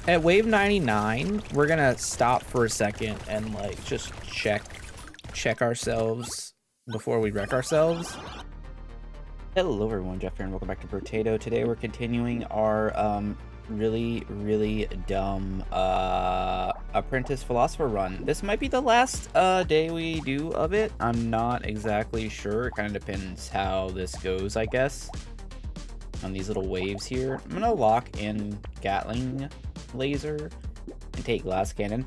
At wave 99, we're gonna stop for a second and like just check ourselves before we wreck ourselves. Hello everyone, Jeff here, and welcome back to Brotato. Today we're continuing our really dumb apprentice philosopher run. This might be the last day we do of it. I'm not exactly sure. It kind of depends how this goes, I guess, on these little waves here. I'm gonna lock in Gatling laser and take glass cannon.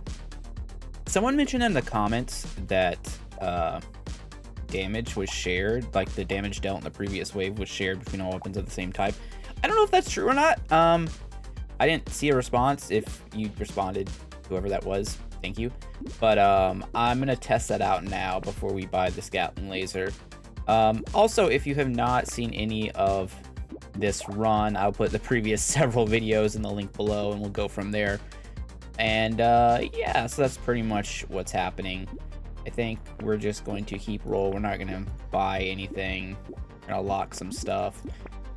Someone mentioned in the comments that damage was shared, like the damage dealt in the previous wave was shared between all weapons of the same type. I don't know if that's true or not. I didn't see a response. If you responded, whoever that was, thank you. But I'm gonna test that out now before we buy this Gatling laser. Also, if you have not seen any of this run, I'll put the previous several videos in the link below and we'll go from there. And yeah, so that's pretty much what's happening. I think we're just going to keep roll. We're not gonna buy anything. We're gonna lock some stuff,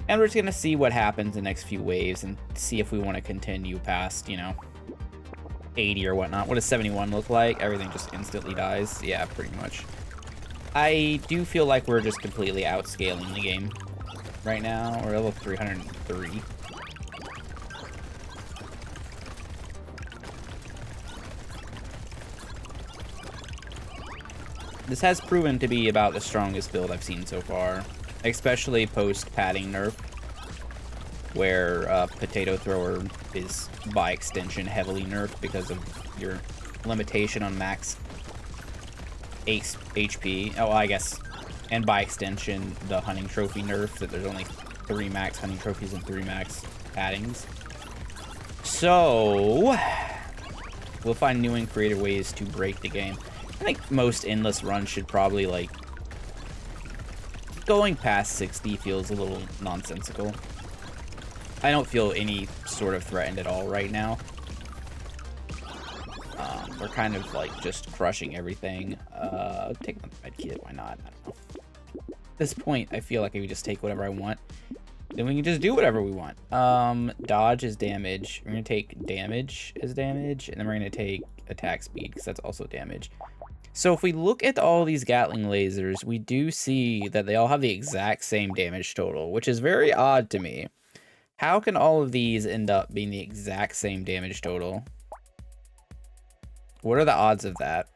and we're just gonna see what happens in the next few waves and see if we want to continue past, you know, 80 or whatnot. What does 71 look like? Everything just instantly dies. Yeah, pretty much. I do feel like we're just completely outscaling the game right now. We're level 303. This has proven to be about the strongest build I've seen so far, especially post-padding nerf, where Potato Thrower is, by extension, heavily nerfed because of your limitation on max HP. Oh, I guess, and by extension, the hunting trophy nerf, that there's only 3 max hunting trophies and 3 max paddings. So, we'll find new and creative ways to break the game. I think most endless runs should probably, like, going past 60 feels a little nonsensical. I don't feel any sort of threatened at all right now. We're kind of, like, just crushing everything. Take my med kit, why not? I don't know. At this point, I feel like if we just take whatever I want, then we can just do whatever we want. Dodge is damage. We're gonna take damage as damage, and then we're gonna take attack speed, because that's also damage. So if we look at all these Gatling lasers, we do see that they all have the exact same damage total, which is very odd to me. How can all of these end up being the exact same damage total? What are the odds of that?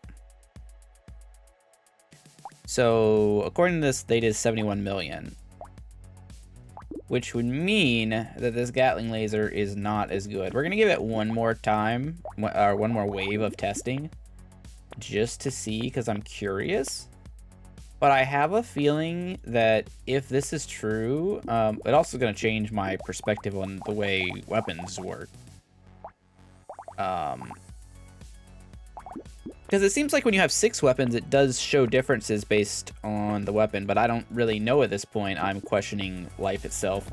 So according to this, they did 71 million. Which would mean that this Gatling laser is not as good. We're going to give it one more time, or one more wave of testing, just to see, because I'm curious. But I have a feeling that if this is true, it's also going to change my perspective on the way weapons work. Because it seems like when you have 6 weapons, it does show differences based on the weapon, but I don't really know at this point. I'm questioning life itself.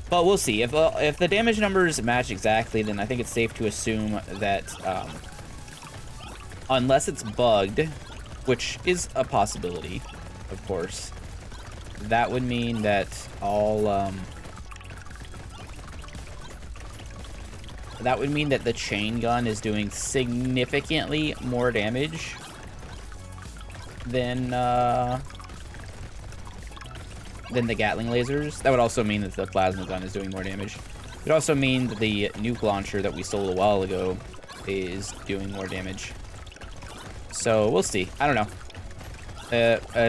But we'll see. If the damage numbers match exactly, then I think it's safe to assume that unless it's bugged, which is a possibility, of course, that would mean that all that would mean that the chain gun is doing significantly more damage than the Gatling lasers. That would also mean that the plasma gun is doing more damage. It would also mean that the nuke launcher that we sold a while ago is doing more damage. So we'll see. I don't know.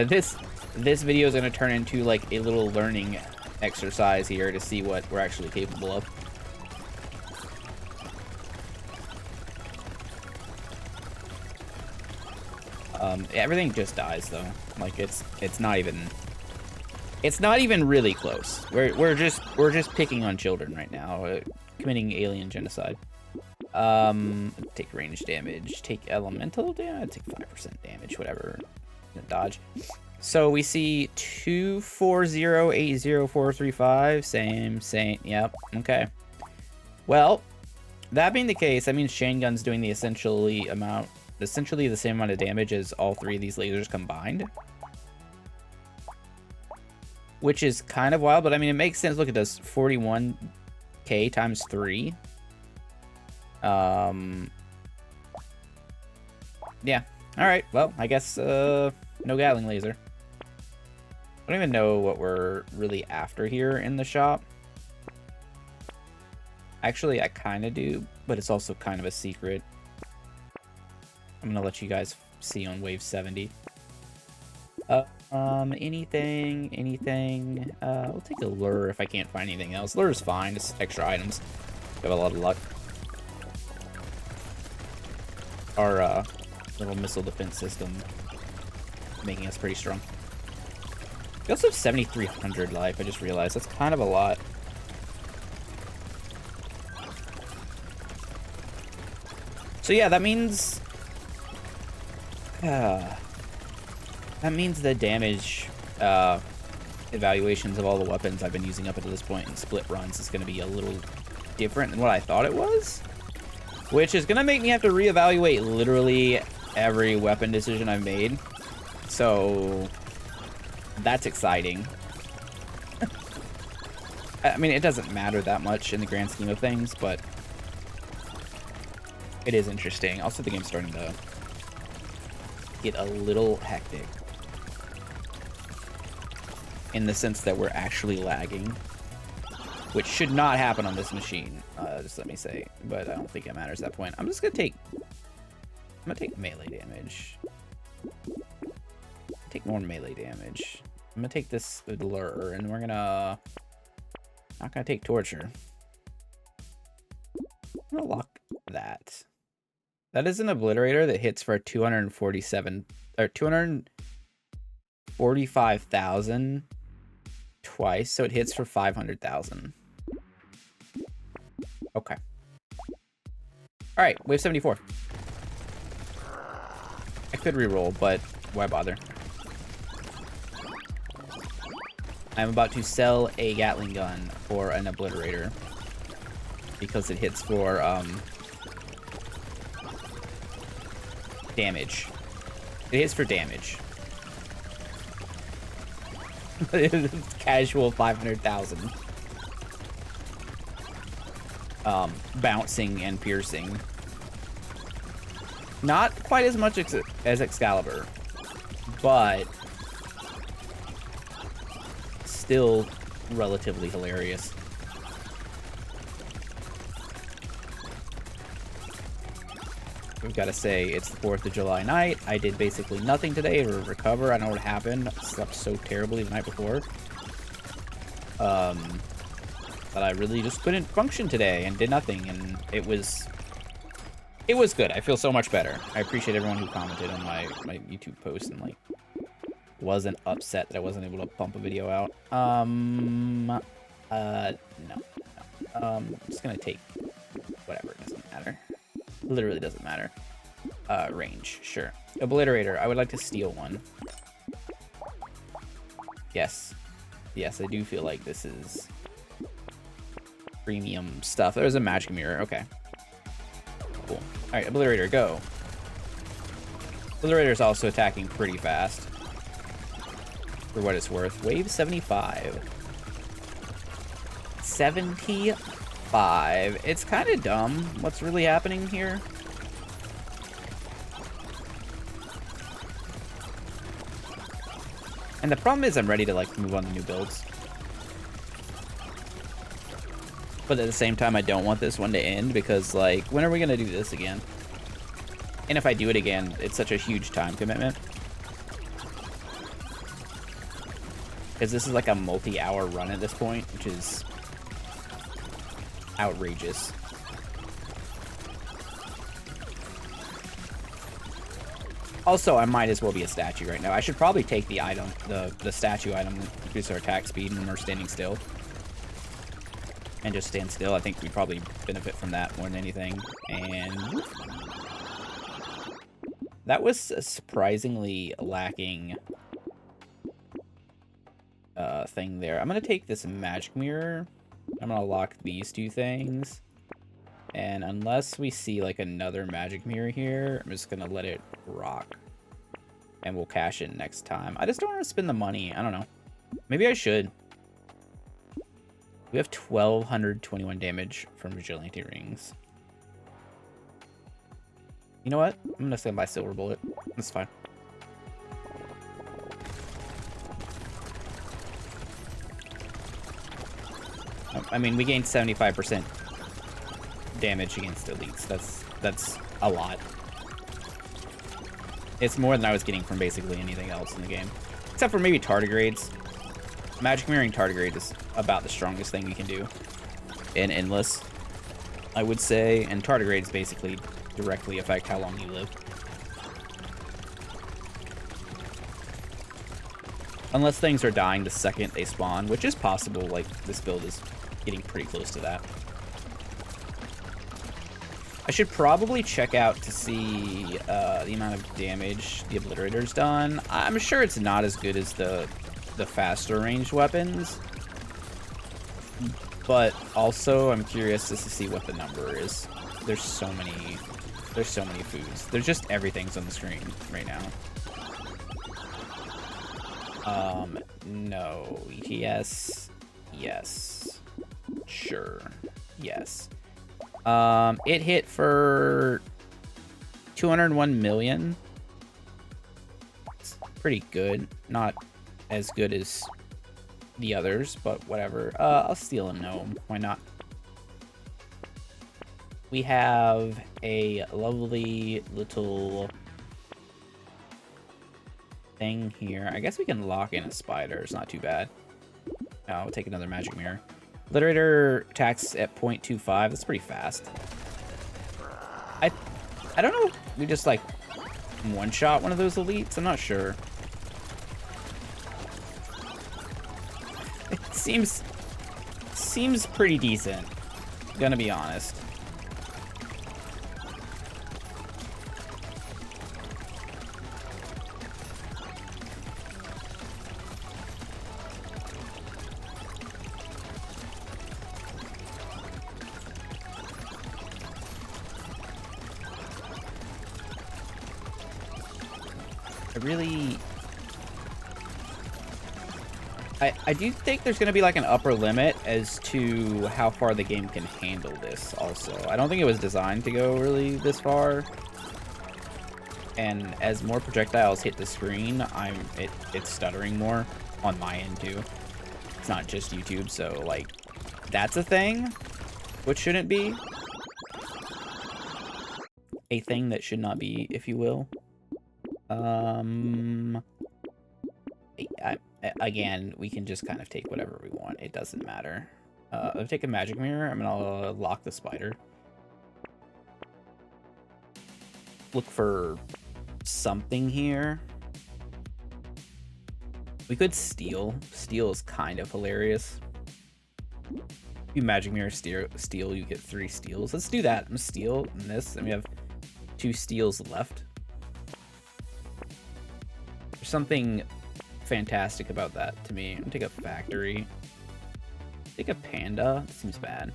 This video is going to turn into like a little learning exercise here to see what we're actually capable of. Everything just dies though. Like it's not even really close. We're just picking on children right now, committing alien genocide. Take range damage, take elemental damage, take 5% damage, whatever. Dodge. So we see 2408045. Same. Yep. Okay. Well, that being the case, that means chain gun's doing the essentially the same amount of damage as all 3 of these lasers combined. Which is kind of wild, but I mean, it makes sense. Look at this, 41k times 3. Yeah. Alright, well, I guess, no Gatling laser. I don't even know what we're really after here in the shop. Actually, I kind of do, but it's also kind of a secret. I'm gonna let you guys see on wave 70. Anything? We'll take a lure if I can't find anything else. Lure is fine, it's extra items. We have a lot of luck. Our, little missile defense system making us pretty strong. We also have 7,300 life, I just realized. That's kind of a lot. So yeah, that means... that means the damage evaluations of all the weapons I've been using up until this point in split runs is going to be a little different than what I thought it was. Which is going to make me have to reevaluate literally every weapon decision I've made. So... that's exciting. I mean, it doesn't matter that much in the grand scheme of things, but... it is interesting. Also, the game's starting to get a little hectic. In the sense that we're actually lagging. Which should not happen on this machine, just let me say. But I don't think it matters at that point. I'm just gonna take... I'm gonna take melee damage. Take more melee damage. I'm gonna take this lure, and we're gonna... not gonna take torture. I'm gonna lock that. That is an obliterator that hits for 247 or 245,000 twice, so it hits for 500,000. Okay. All right, wave 74. I could reroll, but why bother? I'm about to sell a Gatling gun for an obliterator because it hits for damage. It hits for damage. Casual 500,000. Bouncing and piercing. Not quite as much as Excalibur, but still relatively hilarious. We've got to say, it's the 4th of July night. I did basically nothing today to recover. I don't know what happened. I slept so terribly the night before. But I really just couldn't function today and did nothing, and it was good. I feel so much better. I appreciate everyone who commented on my YouTube post and, like, wasn't upset that I wasn't able to pump a video out. No. I'm just gonna take whatever, it doesn't matter. Literally doesn't matter. Range, sure. Obliterator, I would like to steal one. Yes. Yes, I do feel like this is premium stuff. There's a magic mirror, okay. Cool. Alright, Obliterator, go. Obliterator's also attacking pretty fast. For what it's worth. Wave 75. 75. It's kind of dumb what's really happening here. And the problem is I'm ready to, like, move on to new builds. But at the same time, I don't want this one to end because, like, when are we going to do this again? And if I do it again, it's such a huge time commitment. Because this is like a multi-hour run at this point, which is outrageous. Also, I might as well be a statue right now. I should probably take the item, the statue item, increase our attack speed when we're standing still. And just stand still. I think we probably benefit from that more than anything. And that was a surprisingly lacking thing there. I'm gonna take this magic mirror. I'm gonna lock these two things. And unless we see like another magic mirror here, I'm just gonna let it rock. And we'll cash in next time. I just don't want to spend the money. I don't know. Maybe I should. We have 1,221 damage from Vigilante Rings. You know what? I'm gonna stand by Silver Bullet. That's fine. I mean, we gained 75% damage against elites. That's a lot. It's more than I was getting from basically anything else in the game. Except for maybe tardigrades. Magic mirroring tardigrade is about the strongest thing you can do in Endless, I would say. And tardigrades basically directly affect how long you live. Unless things are dying the second they spawn, which is possible. Like, this build is getting pretty close to that. I should probably check out to see the amount of damage the Obliterator's done. I'm sure it's not as good as the faster ranged weapons, but also I'm curious just to see what the number is. There's so many foods. There's just everything's on the screen right now. No. Yes. Yes. Sure. Yes. It hit for 201 million. It's pretty good. Not as good as the others, but whatever. I'll steal a gnome. Why not? We have a lovely little thing here. I guess we can lock in a spider. It's not too bad. We'll take another magic mirror. Obliterator attacks at 0.25. That's pretty fast. I don't know if we just like one-shot one of those elites. I'm not sure. It seems pretty decent. Gonna be honest. I do think there's going to be like an upper limit as to how far the game can handle this also. I don't think it was designed to go really this far. And as more projectiles hit the screen, it's stuttering more on my end too. It's not just YouTube, so like that's a thing, which shouldn't be. A thing that should not be, if you will. Again, we can just kind of take whatever we want. It doesn't matter. I'll take a magic mirror. I'm gonna lock the spider. Look for something here. We could steal. Steal is kind of hilarious. If you magic mirror steal, you get 3 steals. Let's do that. I'm gonna steal and this, and we have 2 steals left. There's something fantastic about that to me. I'm gonna take a factory. Take a panda. Seems bad.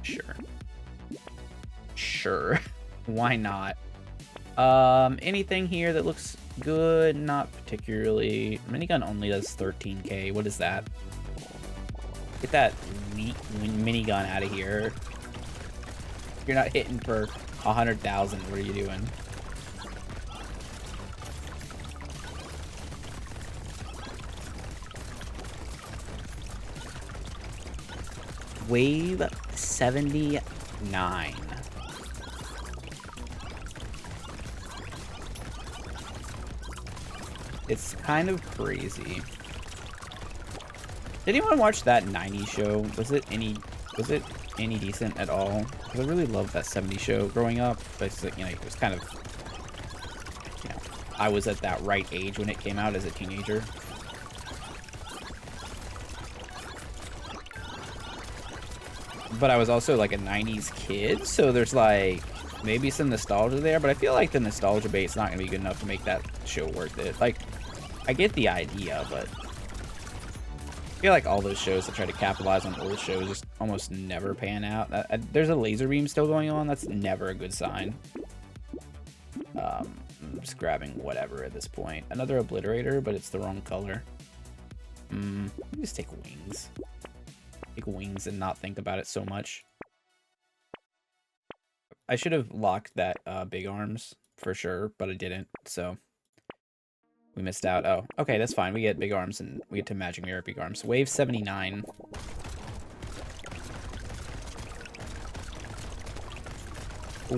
Sure. Sure. Why not? Anything here that looks good? Not particularly. Minigun only does 13k. What is that? Get that minigun out of here. You're not hitting for 100,000. What are you doing? Wave 79. It's kind of crazy. Did anyone watch that 90s show? Was it any decent at all? Because I really loved that 70s show growing up. But you know, it was kind of, you know, I was at that right age when it came out as a teenager. But I was also like a 90s kid, so there's like maybe some nostalgia there, but I feel like the nostalgia bait's not gonna be good enough to make that show worth it. Like, I get the idea, but I feel like all those shows that try to capitalize on old shows just almost never pan out. There's a laser beam still going on. That's never a good sign. I'm just grabbing whatever at this point. Another obliterator, but it's the wrong color. Just take wings. Take wings and not think about it so much. I should have locked that big arms for sure, but I didn't, so we missed out. Oh, okay, that's fine. We get big arms and we get to magic mirror big arms. Wave 79.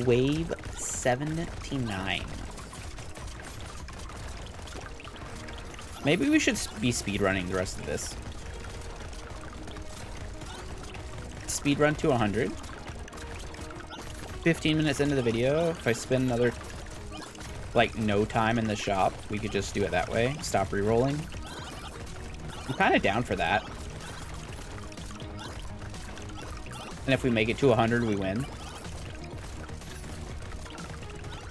Wave 79. Maybe we should be speedrunning the rest of this. Speedrun to 100. 15 minutes into the video, if I spend another, like, no time in the shop, we could just do it that way. Stop re-rolling. I'm kind of down for that. And if we make it to 100, we win.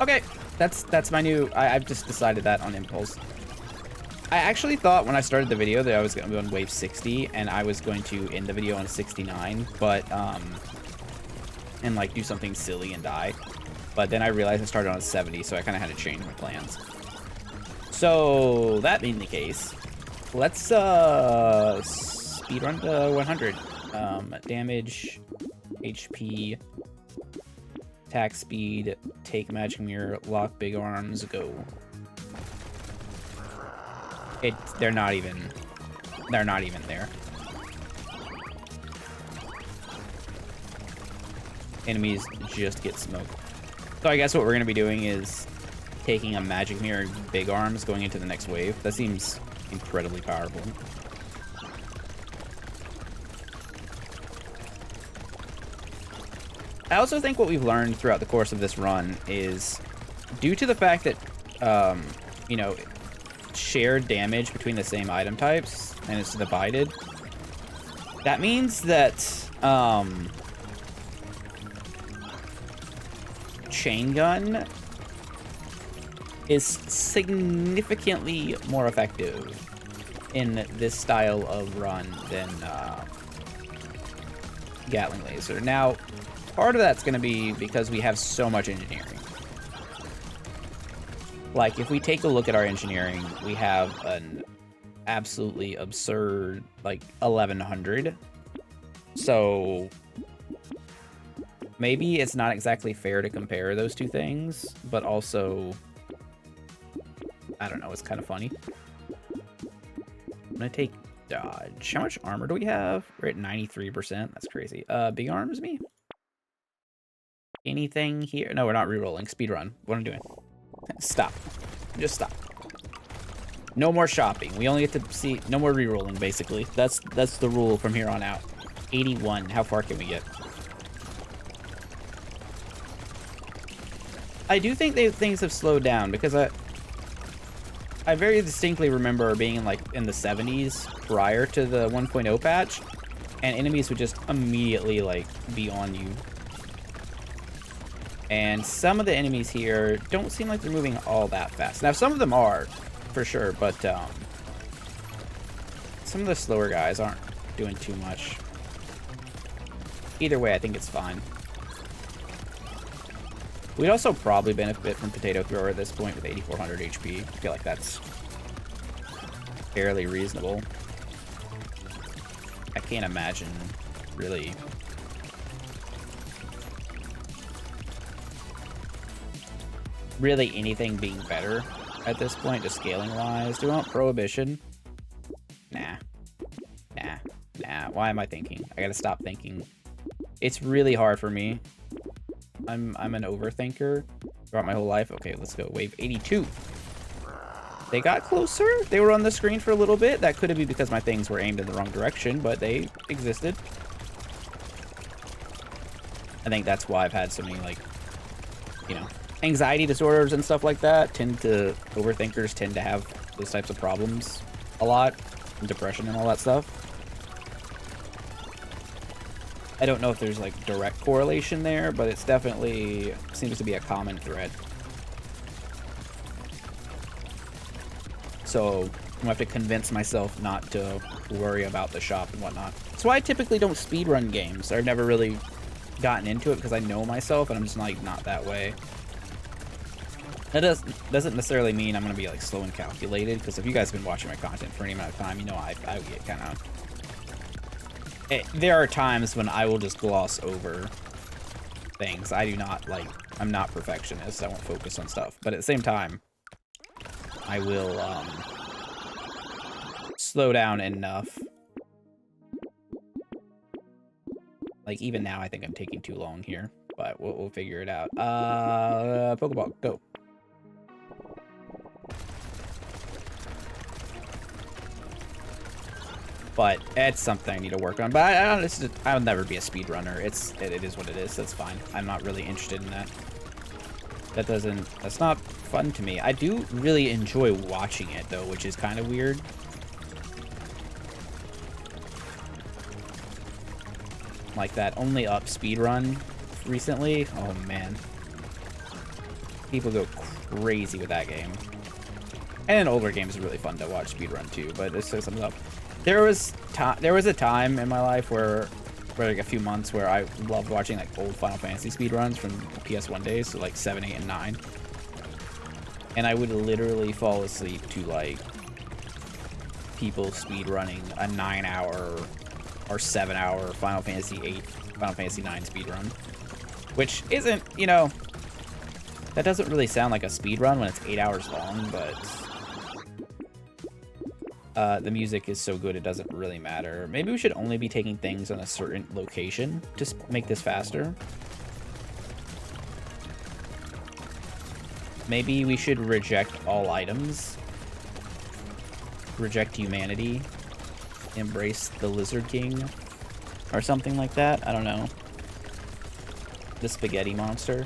Okay, that's my new... I've just decided that on impulse. I actually thought when I started the video that I was going to be on wave 60, and I was going to end the video on 69, but, and, like, do something silly and die. But then I realized I started on 70, so I kind of had to change my plans. So, that being the case, let's, speedrun to 100. Damage, HP, attack speed, take magic mirror, lock big arms, go. They're not even there. Enemies just get smoked. So I guess what we're gonna be doing is taking a magic mirror big arms going into the next wave. That seems incredibly powerful. I also think what we've learned throughout the course of this run is due to the fact that, you know, shared damage between the same item types and it's divided, that means that chain gun is significantly more effective in this style of run than Gatling laser. Now, part of that's going to be because we have so much engineering. Like, if we take a look at our engineering, we have an absolutely absurd, like, 1100. So, maybe it's not exactly fair to compare those two things, but also, I don't know, it's kind of funny. I'm gonna take dodge. How much armor do we have? We're at 93%. That's crazy. Big arms me? Anything here? No, we're not re-rolling. Speedrun. What am I doing? Stop. Just stop. No more shopping. We only get to see... No more re-rolling, basically. That's the rule from here on out. 81. How far can we get? I do think things have slowed down, because I very distinctly remember being in, like, in the 70s prior to the 1.0 patch, and enemies would just immediately, like, be on you. And some of the enemies here don't seem like they're moving all that fast. Now, some of them are, for sure, but some of the slower guys aren't doing too much. Either way, I think it's fine. We'd also probably benefit from Potato Thrower at this point with 8,400 HP. I feel like that's fairly reasonable. I can't imagine, really... anything being better at this point, just scaling wise. Do we want Prohibition? Nah. Why am I thinking? I gotta stop thinking. It's really hard for me. I'm an overthinker throughout my whole life. Okay, let's go. Wave 82. They got closer. They were on the screen for a little bit. That could have been because my things were aimed in the wrong direction, but they existed. I think that's why I've had so many, like, you know, anxiety disorders and stuff like that. Overthinkers tend to have those types of problems a lot. And depression and all that stuff. I don't know if there's, like, direct correlation there, but it's definitely seems to be a common thread. So I'm gonna have to convince myself not to worry about the shop and whatnot. That's why I typically don't speedrun games. I've never really gotten into it because I know myself and I'm just, like, not that way. That doesn't necessarily mean I'm going to be, like, slow and calculated, because if you guys have been watching my content for any amount of time, you know I get kind of... There are times when I will just gloss over things. I do not, like, I'm not perfectionist. I won't focus on stuff. But at the same time, I will, slow down enough. Like, even now, I think I'm taking too long here. But we'll figure it out. Pokeball, go. But it's something I need to work on. But I'll never be a speedrunner. It is what it is. That's fine. I'm not really interested in that. That's not fun to me. I do really enjoy watching it, though, which is kind of weird. Like that Only Up speedrun recently. Oh, man. People go crazy with that game. And in older games, it's really fun to watch speedrun, too. But this sums up. There was a time in my life where like a few months where I loved watching like old Final Fantasy speedruns from PS1 days, so like 7, 8, and 9. And I would literally fall asleep to like people speedrunning a 9-hour or 7-hour Final Fantasy 8, Final Fantasy 9 speedrun. Which isn't, you know, that doesn't really sound like a speedrun when it's 8 hours long, but the music is so good it doesn't really matter. Maybe we should only be taking things on a certain location to make this faster. Maybe we should reject all items. Reject humanity. Embrace the Lizard King. Or something like that. I don't know. The spaghetti monster.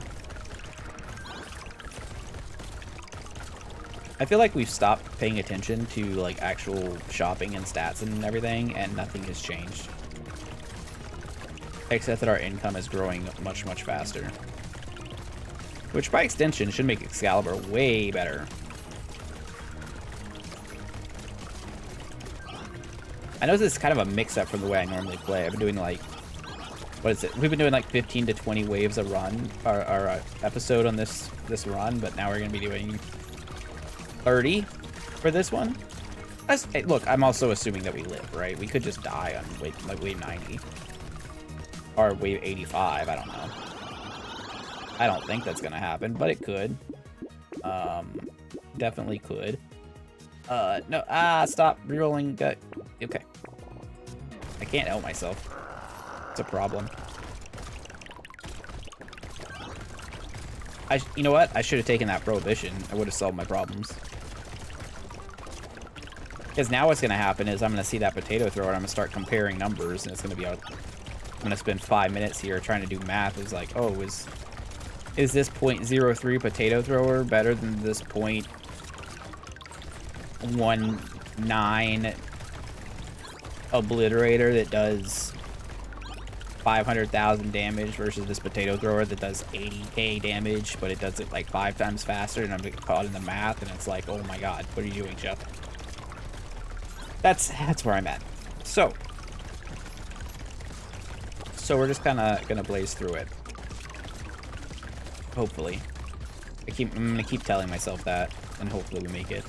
I feel like we've stopped paying attention to like actual shopping and stats and everything, and nothing has changed. Except that our income is growing much, much faster. Which by extension should make Excalibur way better. I know this is kind of a mix-up from the way I normally play. I've been doing like, what is it? We've been doing like 15 to 20 waves a run, or episode on this run, but now we're going to be doing 30 for this one. Hey, look, I'm also assuming that we live, right? We could just die on wave 90. Or wave 85, I don't know. I don't think that's gonna happen, but it could. Definitely could. No, stop rerolling. Okay. I can't help myself. It's a problem. You know what? I should have taken that prohibition. I would have solved my problems. Because now what's going to happen is I'm going to see that potato thrower and I'm going to start comparing numbers, and it's going to be I'm going to spend 5 minutes here trying to do math. It's like, oh, is this .03 potato thrower better than this .19 obliterator that does 500,000 damage versus this potato thrower that does 80k damage, but it does it like 5 times faster, and I'm getting caught in the math, and it's like, oh my god, what are you doing, Jeff? That's where I'm at. So we're just kind of gonna blaze through it. Hopefully. I'm gonna keep telling myself that, and hopefully we make it.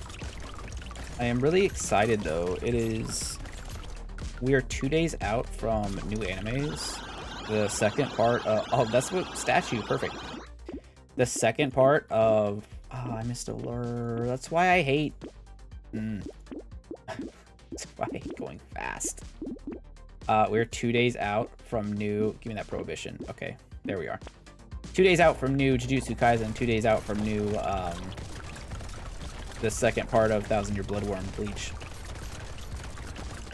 I am really excited though. We are 2 days out from new animes. The second part of, oh, that's what statue, perfect. The second part of, oh, I missed a lure. That's why I hate, that's why I hate going fast. We're 2 days out from new, give me that prohibition. Okay, there we are. 2 days out from new Jujutsu Kaisen, 2 days out from new, the second part of 1000 Year Bloodworm Bleach.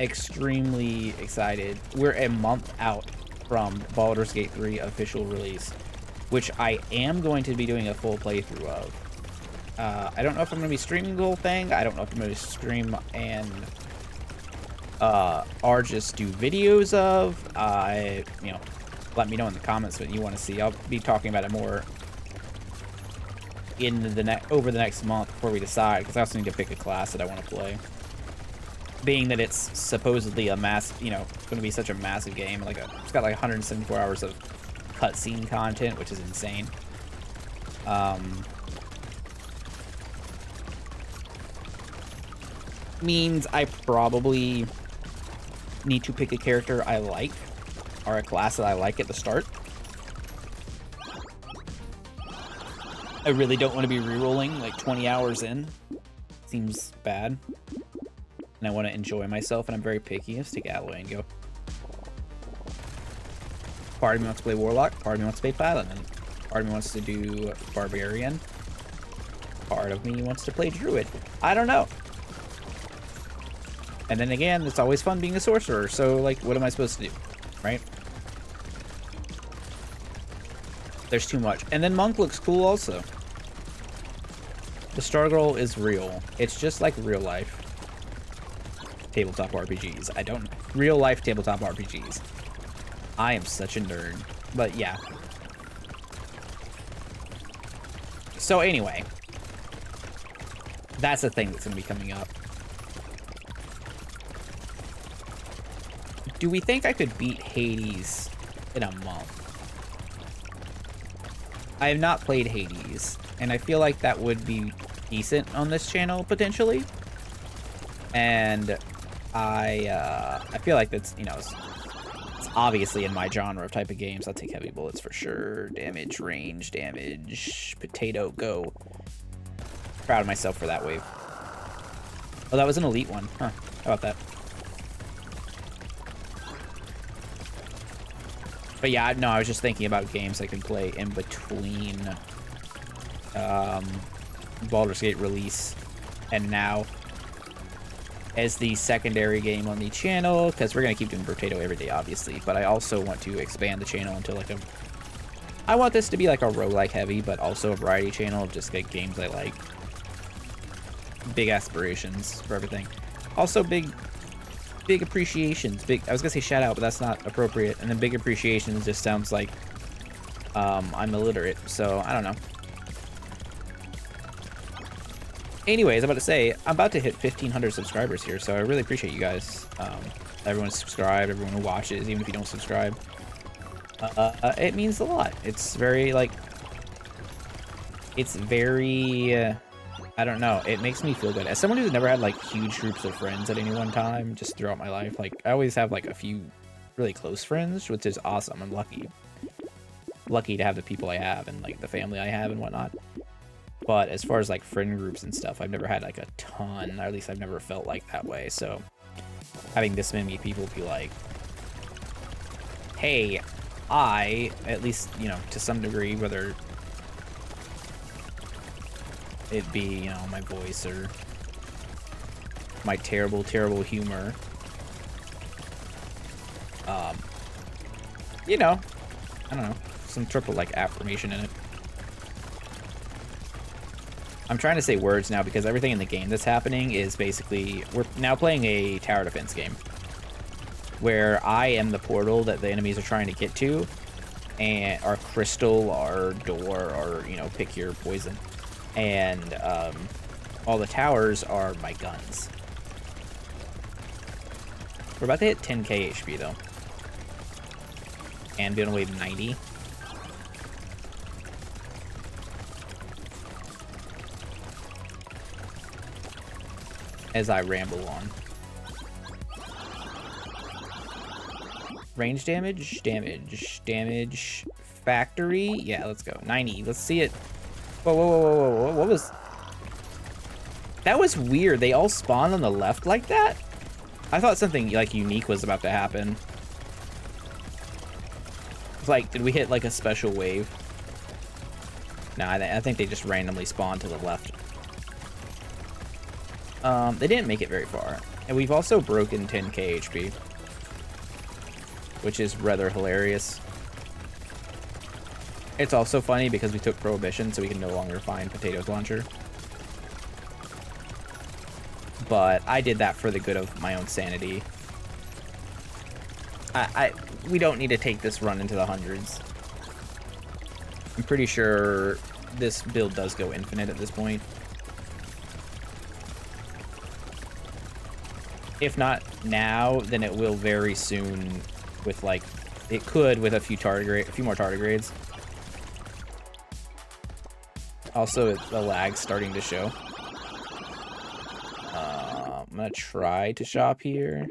Extremely excited. We're a month out from Baldur's Gate 3 official release, which I am going to be doing a full playthrough of. I don't know if I'm going to be streaming the whole thing. I don't know if I'm going to stream and or just do videos of. You know, let me know in the comments what you want to see. I'll be talking about it more in over the next month before we decide, because I also need to pick a class that I want to play. Being that it's supposedly a you know, it's going to be such a massive game. It's got like 174 hours of cutscene content, which is insane. Means I probably need to pick a character I like, or a class that I like at the start. I really don't want to be re-rolling like 20 hours in. Seems bad. And I want to enjoy myself, and I'm very picky. Let's take Alloy and go. Part of me wants to play Warlock, part of me wants to play Paladin, part of me wants to do Barbarian, part of me wants to play Druid. I don't know. And then again, it's always fun being a sorcerer, so like, what am I supposed to do, right? There's too much. And then Monk looks cool also. The Stargirl is real. It's just like real life tabletop RPGs. I don't... Real life tabletop RPGs. I am such a nerd. But yeah. So anyway. That's the thing that's going to be coming up. Do we think I could beat Hades in a month? I have not played Hades, and I feel like that would be decent on this channel, potentially. And I feel like that's, you know, it's obviously in my genre of type of games. I'll take heavy bullets for sure. Damage, range, damage, potato, go. Proud of myself for that wave. Oh, that was an elite one. Huh, how about that? But yeah, no, I was just thinking about games I could play in between Baldur's Gate release and now as the secondary game on the channel, because we're going to keep doing Brotato every day, obviously, but I also want to expand the channel into like a... I want this to be like a roguelike heavy, but also a variety channel of just like games I like. Big aspirations for everything. Also big appreciations. I was gonna say shout out, but that's not appropriate. And then big appreciations just sounds like I'm illiterate, so I don't know. Anyways, I'm about to say I'm about to hit 1,500 subscribers here, so I really appreciate you guys. Everyone subscribed, everyone who watches, even if you don't subscribe. It means a lot. It's very like, it's very. I don't know. It makes me feel good. As someone who's never had like huge groups of friends at any one time, just throughout my life, like I always have like a few really close friends, which is awesome. I'm lucky to have the people I have and like the family I have and whatnot. But as far as like friend groups and stuff, I've never had like a ton, or at least I've never felt like that way. So having this many people be like, hey, at least, you know, to some degree, whether it be, you know, my voice or my terrible humor, you know, I don't know, some triple like affirmation in it. I'm trying to say words now because everything in the game that's happening is basically, we're now playing a tower defense game where I am the portal that the enemies are trying to get to, and our crystal, our door, or, you know, pick your poison. And all the towers are my guns. We're about to hit 10k HP though. And be on wave 90. As I ramble on. Range damage, factory. Yeah, let's go. 90. Let's see it. Whoa. What was... That was weird. They all spawned on the left like that? I thought something, like, unique was about to happen. It's like, did we hit, like, a special wave? No, I think they just randomly spawned to the left. They didn't make it very far. And we've also broken 10k HP. Which is rather hilarious. It's also funny because we took Prohibition, so we can no longer find Potatoes Launcher. But I did that for the good of my own sanity. We don't need to take this run into the hundreds. I'm pretty sure this build does go infinite at this point. If not now, then it will very soon with, like, it could with a few more tardigrades. Also, the lag's starting to show. I'm gonna try to shop here.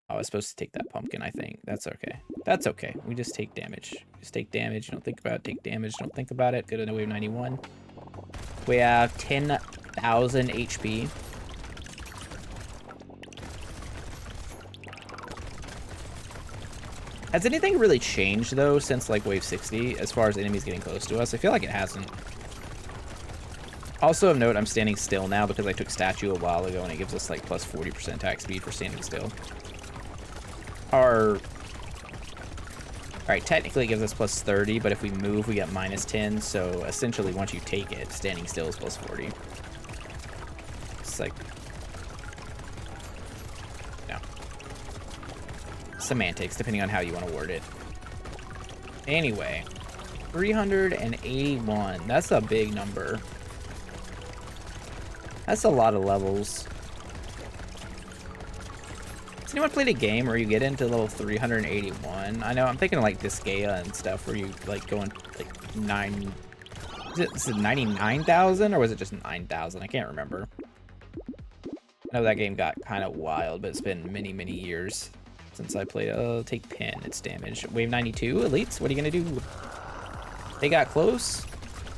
Oh, was supposed to take that pumpkin, I think. That's okay. That's okay. We just take damage. Just take damage. Don't think about it. Take damage. Don't think about it. Good into wave 91. We have 10,000 HP. Has anything really changed, though, since, like, wave 60, as far as enemies getting close to us? I feel like it hasn't. Also of note, I'm standing still now because I took statue a while ago, and it gives us, like, plus 40% attack speed for standing still. Alright, technically it gives us plus 30, but if we move, we get minus 10, so essentially once you take it, standing still is plus 40. It's like... no. Semantics, depending on how you want to word it. Anyway, 381. That's a big number. That's a lot of levels. Has anyone played a game where you get into level 381? I know, I'm thinking of, like, Disgaea and stuff, where you, like, go in, like, 9... Is it 99,000, or was it just 9,000? I can't remember. I know that game got kind of wild, but it's been many, many years since I played. Take pin, it's damage. Wave 92, elites, what are you gonna do? They got close.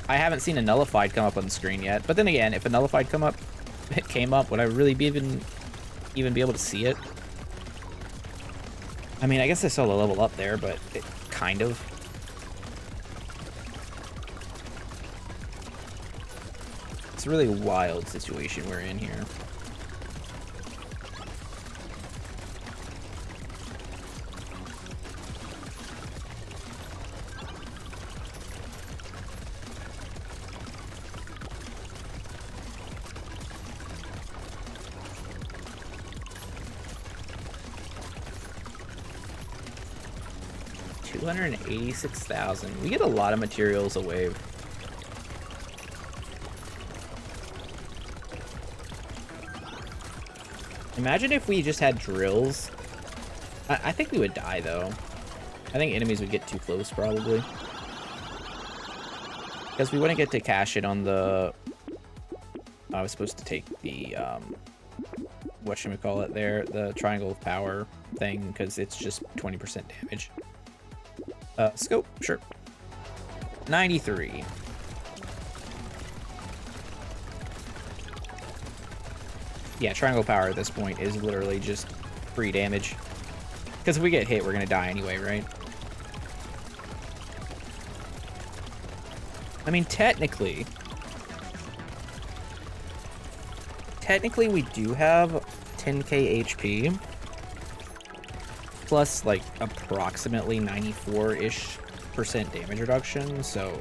I haven't seen a nullified come up on the screen yet, but then again, if a nullified came up, would I really be even be able to see it? I mean, I guess I saw the level up there, but it kind of. It's a really wild situation we're in here. $286,000. We get a lot of materials a wave. Imagine if we just had drills. I think we would die, though. I think enemies would get too close, probably. Because we wouldn't get to cash it on the... I was supposed to take the, whatchamacallit there, the triangle of power thing, because it's just 20% damage. Scope, sure. 93. Yeah, triangle power at this point is literally just free damage. Because if we get hit, we're gonna die anyway, right? I mean, technically we do have 10k HP. Plus, like, approximately 94-ish% damage reduction, so...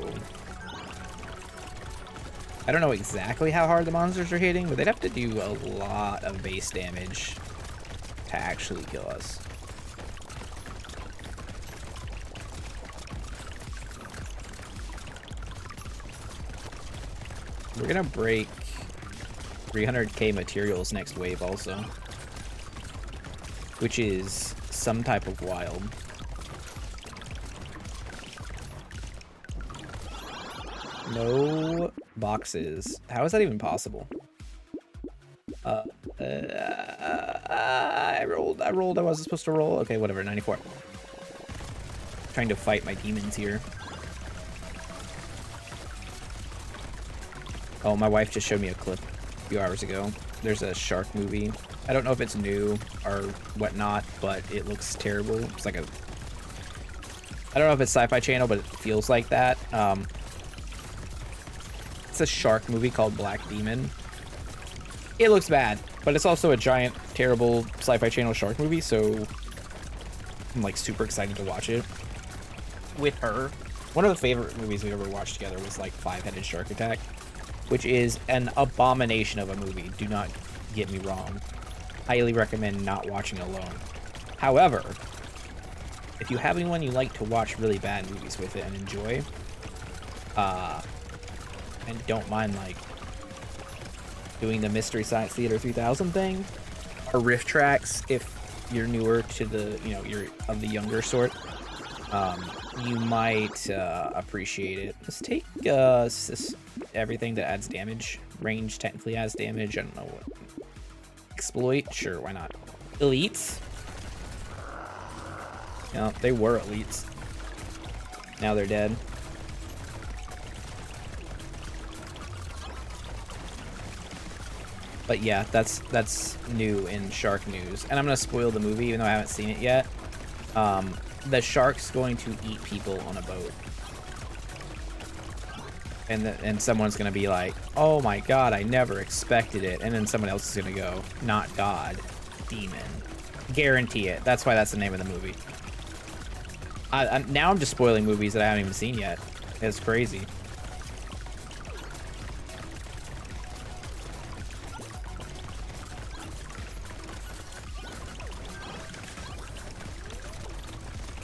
I don't know exactly how hard the monsters are hitting, but they'd have to do a lot of base damage to actually kill us. We're gonna break 300k materials next wave also. Which is some type of wild. No boxes. How is that even possible? I rolled. I wasn't supposed to roll. Okay, whatever, 94. Trying to fight my demons here. Oh, my wife just showed me a clip a few hours ago. There's a shark movie. I don't know if it's new or whatnot, but it looks terrible. It's like a... I don't know if it's Sci-Fi Channel, but it feels like that. It's a shark movie called Black Demon. It looks bad, but it's also a giant, terrible Sci-Fi Channel shark movie, so I'm, like, super excited to watch it with her. One of the favorite movies we ever watched together was, like, Five-Headed Shark Attack, which is an abomination of a movie. Do not get me wrong. Highly recommend not watching alone. However, if you have anyone you like to watch really bad movies with it and enjoy, and don't mind, like, doing the Mystery Science Theater 3000 thing, or riff tracks, if you're newer to the, you know, you're of the younger sort, you might appreciate it. Let's take everything that adds damage. Range technically adds damage. I don't know what. Exploit? Sure, why not? Elites. You know, they were elites. Now they're dead. But yeah, that's new in shark news. And I'm gonna spoil the movie even though I haven't seen it yet. The shark's going to eat people on a boat. And someone's gonna be like, oh my god, I never expected it. And then someone else is gonna go, not God, demon. Guarantee it. That's why that's the name of the movie. Now I'm just spoiling movies that I haven't even seen yet. It's crazy.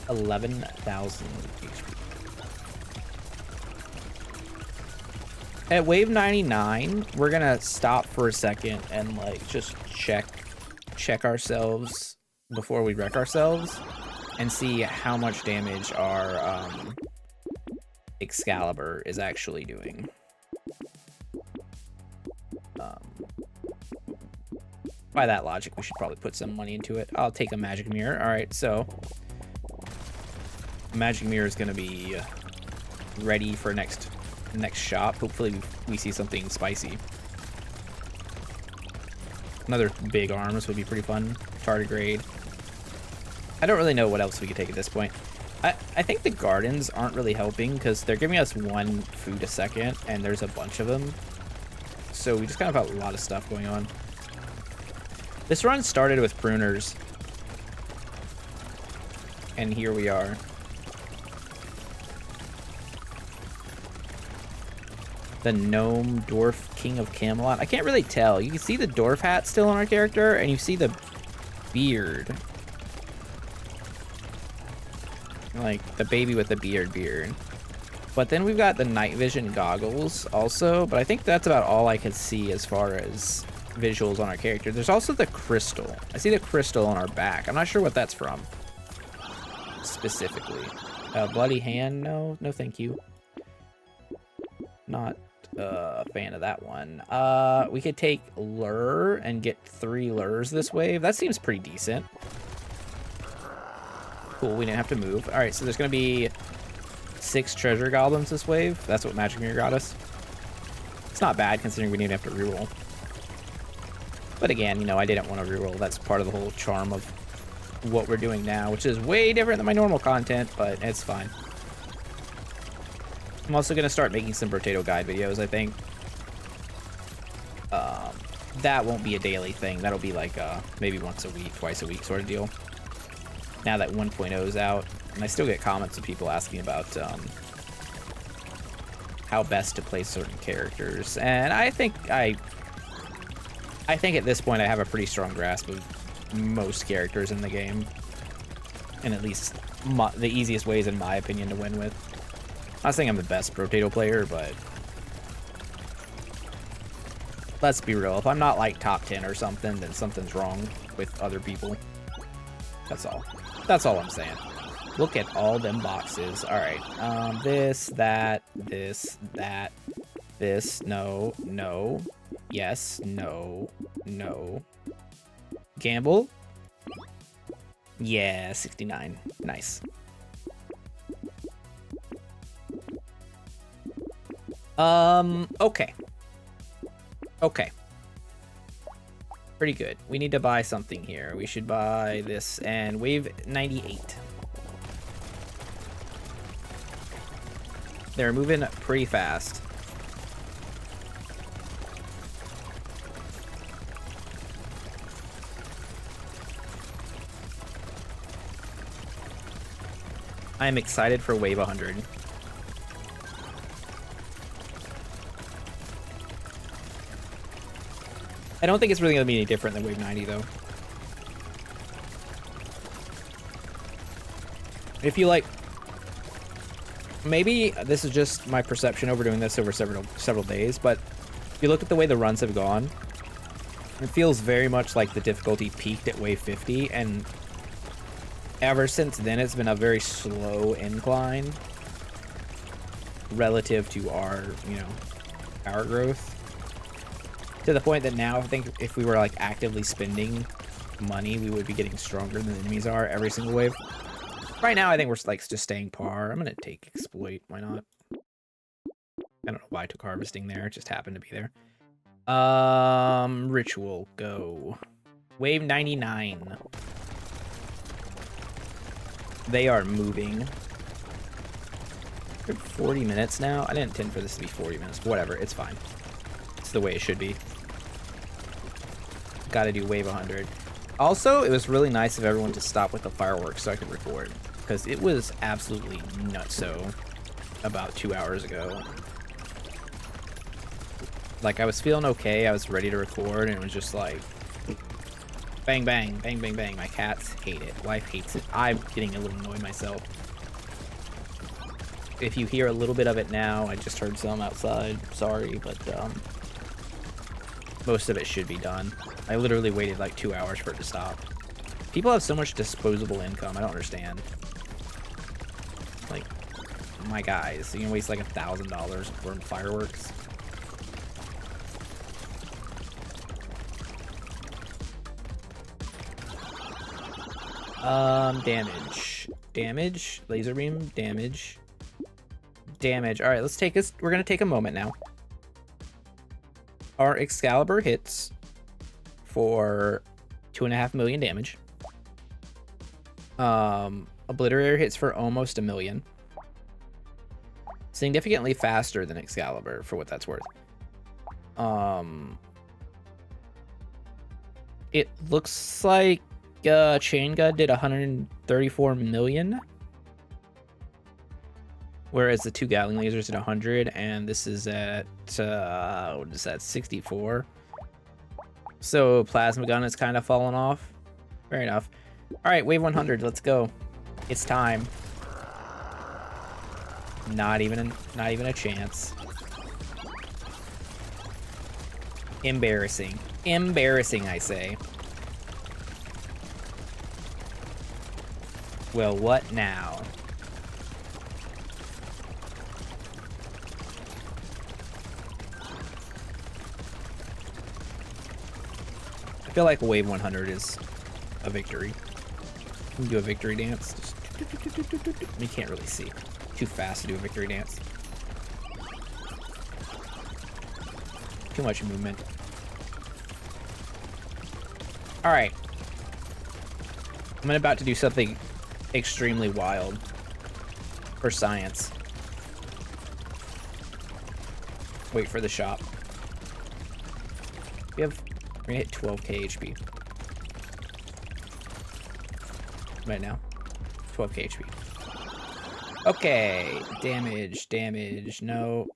$11,000 HP. At wave 99, we're gonna stop for a second and like just check ourselves before we wreck ourselves and see how much damage our Excalibur is actually doing. By that logic, we should probably put some money into it. I'll take a magic mirror. All right, so magic mirror is gonna be ready for next shop. Hopefully we see something spicy. Another big arms would be pretty fun. Tardigrade. I don't really know what else we could take at this point. I think the gardens aren't really helping because they're giving us 1 food a second and there's a bunch of them. So we just kind of have a lot of stuff going on. This run started with pruners. And here we are. The gnome dwarf king of Camelot. I can't really tell. You can see the dwarf hat still on our character and you see the beard. Like the baby with the beard. But then we've got the night vision goggles also, but I think that's about all I could see as far as visuals on our character. There's also the crystal. I see the crystal on our back. I'm not sure what that's from specifically. Bloody hand? No thank you. Not a fan of that one. We could take lure and get 3 lures this wave. That seems pretty decent. Cool, we didn't have to move. All right, so there's gonna be 6 treasure goblins this wave. That's what Magic Mirror got us. It's not bad considering we didn't have to reroll. But again, you know, I didn't want to reroll. That's part of the whole charm of what we're doing now, which is way different than my normal content, but it's fine. I'm also gonna start making some Brotato guide videos, I think. That won't be a daily thing. That'll be like maybe once a week, twice a week sort of deal. Now that 1.0 is out, and I still get comments of people asking about how best to play certain characters, and I think at this point I have a pretty strong grasp of most characters in the game, and at least the easiest ways, in my opinion, to win with. I'm not saying I'm the best Brotato player, but let's be real. If I'm not like top 10 or something, then something's wrong with other people. That's all. That's all I'm saying. Look at all them boxes. All right. This, that, this, that, this. No, no. Yes, no, no. Gamble. Yeah, 69. Nice. Okay. Okay. Pretty good. We need to buy something here. We should buy this and wave 98. They're moving pretty fast. I am excited for wave 100. I don't think it's really going to be any different than wave 90, though. If you like... Maybe this is just my perception over doing this over several days, but if you look at the way the runs have gone, it feels very much like the difficulty peaked at wave 50, and ever since then it's been a very slow incline relative to our, you know, power growth. To the point that now I think if we were like actively spending money, we would be getting stronger than the enemies are every single wave. Right now, I think we're like just staying par. I'm gonna take exploit. Why not? I don't know why I took harvesting there. It just happened to be there. Ritual, go. Wave 99. They are moving. We're 40 minutes now. I didn't intend for this to be 40 minutes, but whatever. It's fine. It's the way it should be. Gotta do wave 100. Also, it was really nice of everyone to stop with the fireworks so I could record, because it was absolutely nutso about 2 hours ago. Like, I was feeling okay, I was ready to record, and it was just like, bang, bang, bang, bang, bang. My cats hate it. Wife hates it. I'm getting a little annoyed myself. If you hear a little bit of it now, I just heard some outside. Sorry, but most of it should be done. I literally waited like 2 hours for it to stop. People have so much disposable income. I don't understand. Like, my guys, you can waste like $1,000 for fireworks. Damage, laser beam, damage. All right, let's take us. We're gonna take a moment now. Our Excalibur hits for 2.5 million damage. Obliterator hits for almost 1 million. Significantly faster than Excalibur, for what that's worth. It looks like Chain Gun did 134 million. Whereas the 2 Gatling lasers at 100, and this is at, what is that, 64? So Plasma Gun is kind of fallen off. Fair enough. All right, wave 100, let's go. It's time. Not even a chance. Embarrassing. Embarrassing, I say. Well, what now? I feel like wave 100 is a victory. Can we do a victory dance? Just... We can't really see. Too fast to do a victory dance. Too much movement. Alright. I'm about to do something extremely wild for science. Wait for the shop. We're gonna hit 12k HP. Right now. 12k HP. Okay. Damage. No.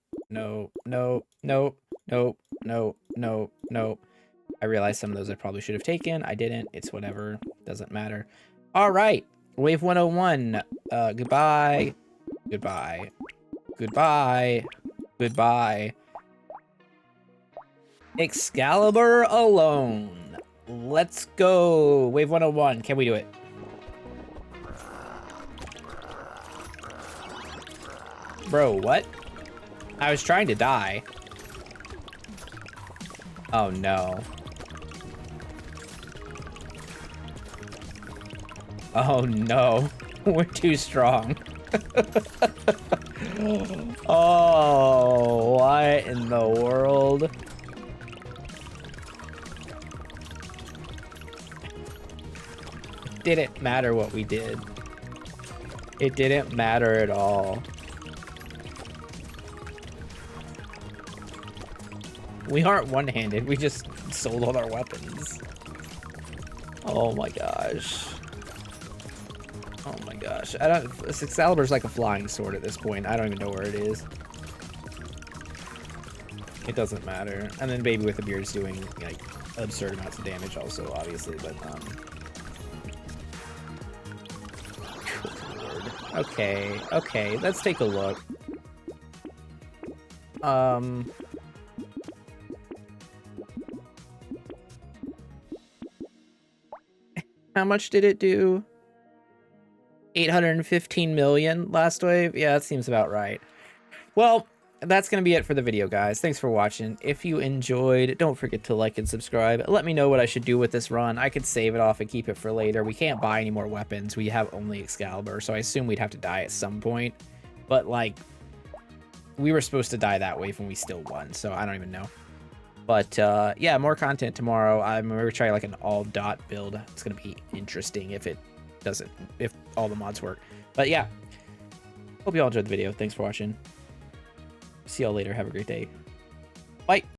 I realized some of those I probably should have taken. I didn't. It's whatever. Doesn't matter. All right. Wave 101. Goodbye. Excalibur alone. Let's go. Wave 101. Can we do it? Bro, what? I was trying to die. Oh no. Oh no. We're too strong. Oh, what in the world? It didn't matter what we did. It didn't matter at all. We aren't one-handed, we just sold all our weapons. Oh my gosh. Oh my gosh. This Excalibur's like a flying sword at this point. I don't even know where it is. It doesn't matter. And then Baby with a Beard's doing like absurd amounts of damage also, obviously, but good lord. Okay, let's take a look. How much did it do? 815 million last wave? Yeah, that seems about right. Well, that's going to be it for the video, guys. Thanks for watching. If you enjoyed, don't forget to like and subscribe. Let me know what I should do with this run. I could save it off and keep it for later. We can't buy any more weapons. We have only Excalibur, so I assume we'd have to die at some point. But, like, we were supposed to die that wave and we still won, so I don't even know. But, yeah, more content tomorrow. I'm going to try, like, an all-dot build. It's going to be interesting if all the mods work. But, yeah. Hope you all enjoyed the video. Thanks for watching. See y'all later. Have a great day. Bye.